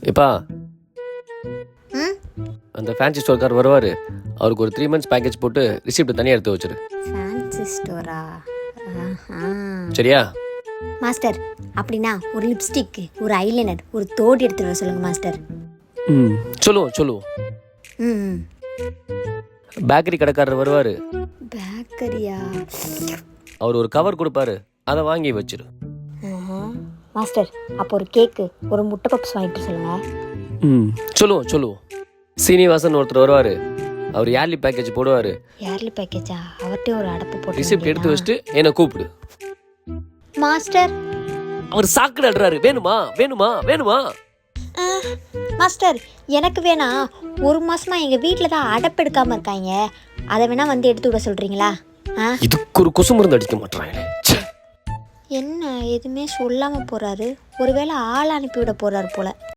இப்பா ம் அந்த ஃபேன்சி ஸ்டோர்கார் வருவார், அவருக்கு ஒரு 3 months பேக்கேஜ் போட்டு ரிசிப்ட் தனியாக எடுத்து வச்சிரு. ஃபேன்சி ஸ்டோரா? சரியா? மாஸ்டர், அப்படின்னா ஒரு லிப்ஸ்டிக்கு, ஒரு ஐலைனர், ஒரு தோடு எடுத்துட்டு வர சொல்லுங்க மாஸ்டர். ம் சொல்லுவோம். ம் பேக்கரி கடைக்காரர் வருவார், பேக்கரியா? அவர் ஒரு கவர் கொடுப்பாரு, அதை வாங்கி வச்சிரு. மாஸ்டர், அப்போ ஒரு கேக்கு, ஒரு முட்டை பப்ஸ் வாங்கிட்டு சொல்லுங்க. சொல்லுவோம். சீனிவாசன் ஒருத்தர் வருவார், அவர் ஏர்லி பேக்கேஜ் போடுவார். ஏர்லி பேக்கேஜா? அவர்கிட்ட ஒரு அடப்பு போட்டு ரிசிப்ட் எடுத்து வச்சுட்டு என்னை கூப்பிடு. மாஸ்டர். அவர் சாக்கடை அடுறாரு, வேணுமா? மாஸ்டர், எனக்கு வேணா. ஒரு மாசமா எங்க வீட்டில் தான் அடப்பு எடுக்காம இருக்காங்க, அதை வேணா வந்து எடுத்து விட சொல்றீங்களா? இதுக்கு ஒரு கொசு மருந்து அடிக்க மாட்டாங்க. என்ன எதுவுமே சொல்லாம போறாரு? ஒருவேளை ஆள் அனுப்பி விட போறாரு போல.